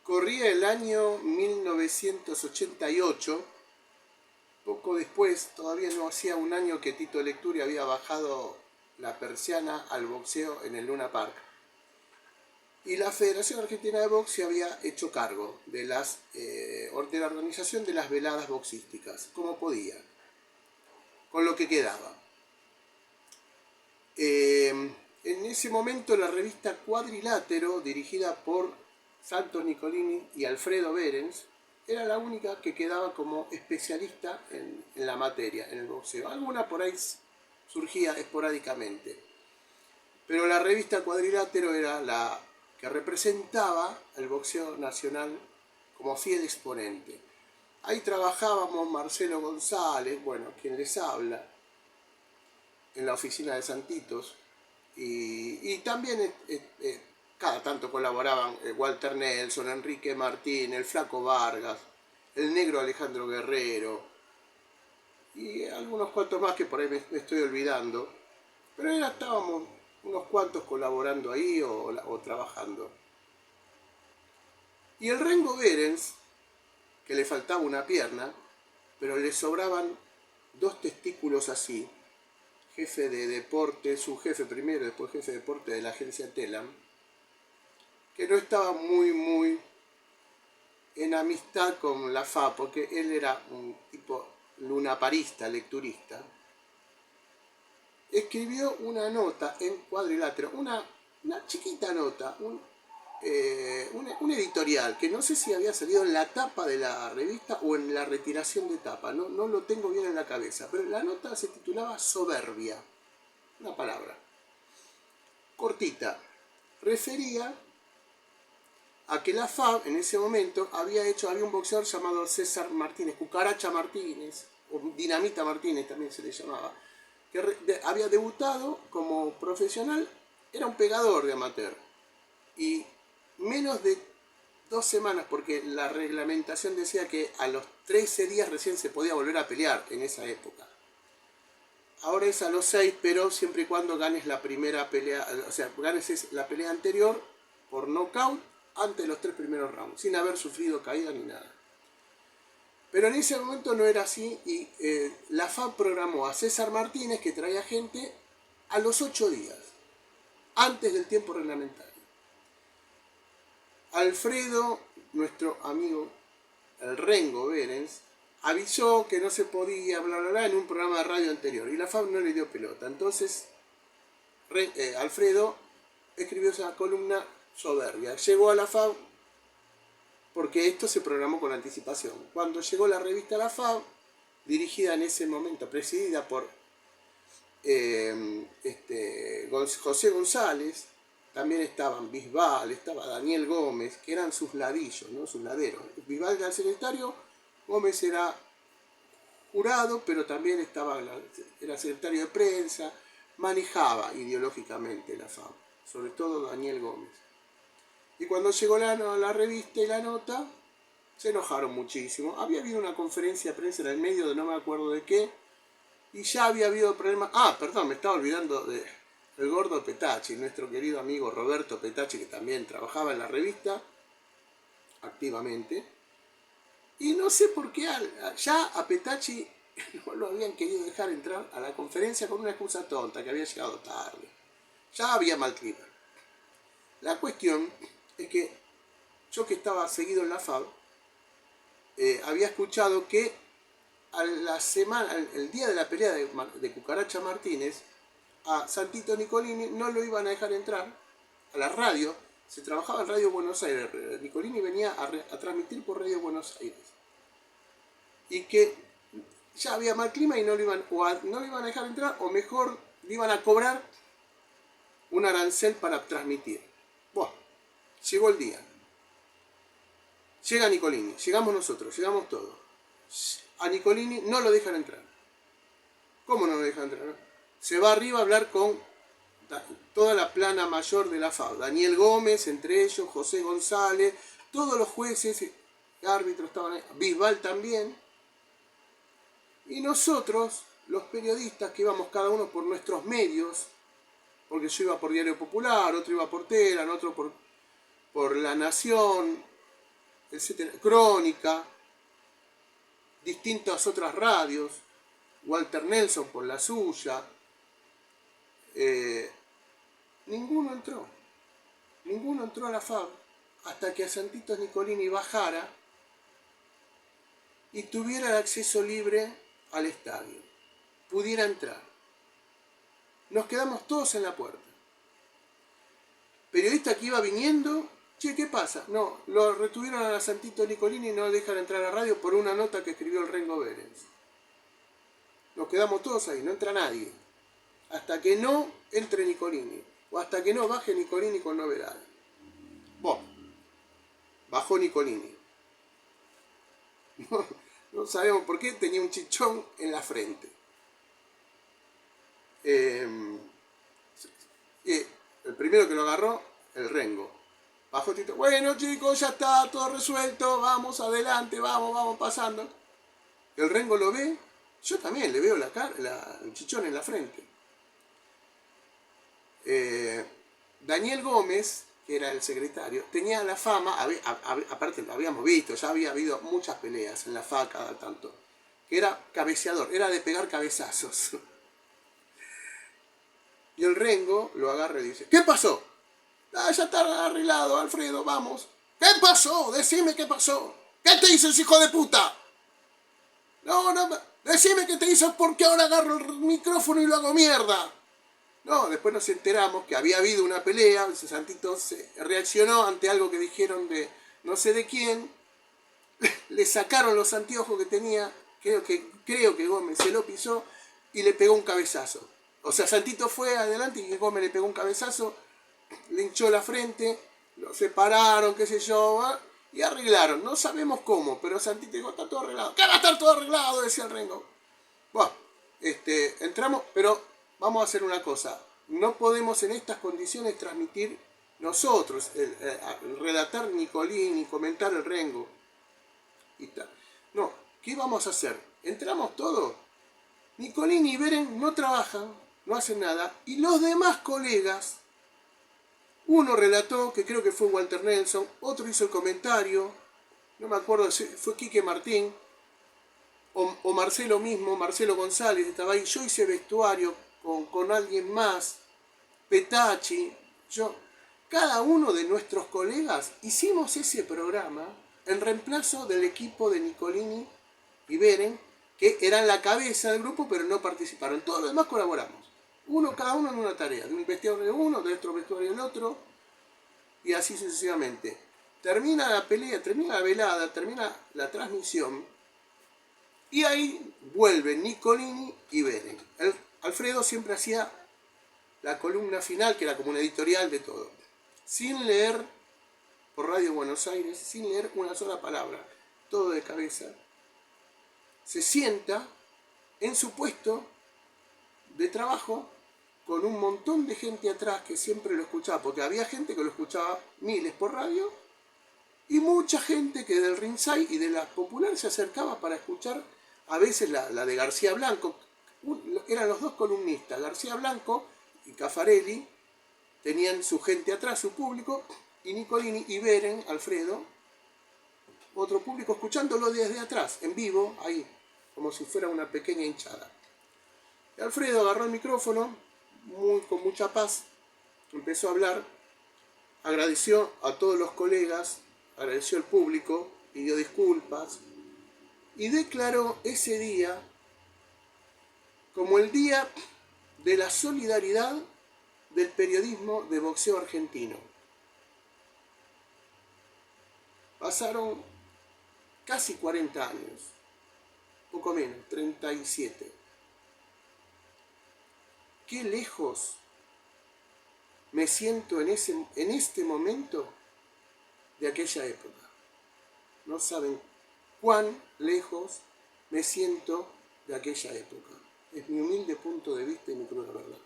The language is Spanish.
Corría el año 1988, poco después, todavía no hacía un año que Tito Lecturi había bajado la persiana al boxeo en el Luna Park. Y la Federación Argentina de Box se había hecho cargo de la organización de las veladas boxísticas, como podía, con lo que quedaba. En ese momento la revista Cuadrilátero, dirigida por Santos Nicolini y Alfredo Behrens, era la única que quedaba como especialista en la materia, en el boxeo. Alguna por ahí surgía esporádicamente. Pero la revista Cuadrilátero era la que representaba el boxeo nacional como fiel exponente. Ahí trabajábamos Marcelo González, bueno, quien les habla, en la oficina de Santitos, y también cada tanto colaboraban Walter Nelson, Enrique Martín, el Flaco Vargas, el negro Alejandro Guerrero, y algunos cuantos más que por ahí me estoy olvidando, pero estábamos unos cuantos colaborando ahí o trabajando. Y el Rengo Behrens, que le faltaba una pierna, pero le sobraban 2 testículos así, jefe de deporte, su jefe primero, después jefe de deporte de la agencia Telam, que no estaba muy en amistad con la FA, porque él era un tipo lunaparista, lecturista. Escribió una nota en Cuadrilátero, una chiquita nota, un editorial que no sé si había salido en la tapa de la revista o en la retiración de tapa, no lo tengo bien en la cabeza, pero la nota se titulaba Soberbia, una palabra cortita, refería a que la FAB en ese momento había un boxeador llamado César Martínez, Cucaracha Martínez, o Dinamita Martínez también se le llamaba, que había debutado como profesional, era un pegador de amateur, y menos de 2 semanas, porque la reglamentación decía que a los 13 días recién se podía volver a pelear en esa época. Ahora es a los 6, pero siempre y cuando ganes la primera pelea, o sea, ganes la pelea anterior por nocaut antes de los 3 primeros rounds, sin haber sufrido caída ni nada. Pero en ese momento no era así y la FAB programó a César Martínez, que traía gente, a los 8 días, antes del tiempo reglamentario. Alfredo, nuestro amigo el Rengo Behrens, avisó que no se podía, bla bla bla, en un programa de radio anterior, y la FAB no le dio pelota. Entonces Alfredo escribió esa columna Soberbia. Llegó a la FAB porque esto se programó con anticipación. Cuando llegó la revista La FAB, dirigida en ese momento, presidida por José González, también estaban Bisbal, estaba Daniel Gómez, que eran sus ladillos, ¿no? Sus laderos. Bisbal era el secretario, Gómez era jurado, pero también era secretario de prensa, manejaba ideológicamente la FAB, sobre todo Daniel Gómez. Y cuando llegó la revista y la nota, se enojaron muchísimo. Había habido una conferencia de prensa en el medio de no me acuerdo de qué, y ya había habido problemas. Perdón, me estaba olvidando del gordo Petacci, nuestro querido amigo Roberto Petacci, que también trabajaba en la revista activamente. Y no sé por qué ya a Petacci no lo habían querido dejar entrar a la conferencia con una excusa tonta, que había llegado tarde. Ya había mal clima. La cuestión es que yo, que estaba seguido en la FAB, había escuchado que a la semana, el día de la pelea de Cucaracha Martínez, a Santito Nicolini no lo iban a dejar entrar a la radio. Se trabajaba en Radio Buenos Aires, Nicolini venía a transmitir por Radio Buenos Aires, y que ya había mal clima y no lo iban a dejar entrar, o mejor, le iban a cobrar un arancel para transmitir. Bueno, llegó el día. Llega Nicolini, llegamos nosotros, llegamos todos. A Nicolini no lo dejan entrar. ¿Cómo no lo dejan entrar? Se va arriba a hablar con toda la plana mayor de la FAB. Daniel Gómez, entre ellos, José González, todos los jueces, árbitros estaban ahí, Bisbal también. Y nosotros, los periodistas, que íbamos cada uno por nuestros medios, porque yo iba por Diario Popular, otro iba por Telam, otro por La Nación, Crónica, distintas otras radios, Walter Nelson por la suya, ninguno entró a la FAB hasta que a Santitos Nicolini bajara y tuviera el acceso libre al estadio, pudiera entrar. Nos quedamos todos en la puerta. Periodista que iba viniendo, che, ¿qué pasa? No, lo retuvieron a Santito Nicolini y no lo dejan entrar a la radio por una nota que escribió el Rengo Berens. Nos quedamos todos ahí, no entra nadie. Hasta que no entre Nicolini, o hasta que no baje Nicolini con novedades. Bueno, bajó Nicolini. No sabemos por qué, tenía un chichón en la frente. El primero que lo agarró, el Rengo. Bajó Tito, bueno chicos, ya está, todo resuelto, vamos adelante, vamos pasando. El Rengo lo ve, yo también le veo el chichón en la frente. Daniel Gómez, que era el secretario, tenía la fama, aparte lo habíamos visto, ya había habido muchas peleas en la FA cada tanto, que era cabeceador, era de pegar cabezazos. Y el Rengo lo agarra y dice, ¿qué pasó? Ah, ya está arreglado, Alfredo, vamos. ¿Qué pasó? Decime qué pasó. ¿Qué te hizo ese hijo de puta? No, decime qué te hizo porque ahora agarro el micrófono y lo hago mierda. No, después nos enteramos que había habido una pelea, Santito se reaccionó ante algo que dijeron de no sé de quién, le sacaron los anteojos que tenía, creo que Gómez se lo pisó y le pegó un cabezazo. O sea, Santito fue adelante y Gómez le pegó un cabezazo, le hinchó la frente, lo separaron, qué sé yo, y arreglaron. No sabemos cómo, pero Santito dijo, está todo arreglado. ¿Qué va a estar todo arreglado? Decía el Rengo. Bueno, entramos, pero vamos a hacer una cosa. No podemos en estas condiciones transmitir nosotros, relatar Nicolini, comentar el Rengo. Y tal. No, ¿qué vamos a hacer? Entramos todos. Nicolini y Beren no trabajan, no hacen nada, y los demás colegas, uno relató, que creo que fue Walter Nelson, otro hizo el comentario, no me acuerdo si fue Quique Martín, o Marcelo mismo, Marcelo González estaba ahí, yo hice vestuario con alguien más, Petacci, yo, cada uno de nuestros colegas hicimos ese programa en reemplazo del equipo de Nicolini y Beren, que eran la cabeza del grupo, pero no participaron. Todos los demás colaboramos. Cada uno en una tarea. De un vestuario de uno, de otro vestuario del otro, y así sucesivamente. Termina la pelea, termina la velada, termina la transmisión, y ahí vuelven Nicolini y Beren. Alfredo siempre hacía la columna final, que era como una editorial de todo. Sin leer, por Radio Buenos Aires, sin leer una sola palabra. Todo de cabeza. Se sienta en su puesto de trabajo con un montón de gente atrás que siempre lo escuchaba, porque había gente que lo escuchaba miles por radio y mucha gente que del Ringside y de la Popular se acercaba para escuchar a veces la de García Blanco. Eran los dos columnistas, García Blanco y Caffarelli, tenían su gente atrás, su público, y Nicolini y Beren, Alfredo, otro público escuchándolo desde atrás, en vivo, ahí, como si fuera una pequeña hinchada. Y Alfredo agarró el micrófono, con mucha paz, empezó a hablar, agradeció a todos los colegas, agradeció al público, pidió disculpas, y declaró ese día como el día de la solidaridad del periodismo de boxeo argentino. Pasaron casi 40 años, poco menos, 37. Qué lejos me siento en este momento de aquella época. No saben cuán lejos me siento de aquella época. Es mi humilde punto de vista y mi cruda verdad.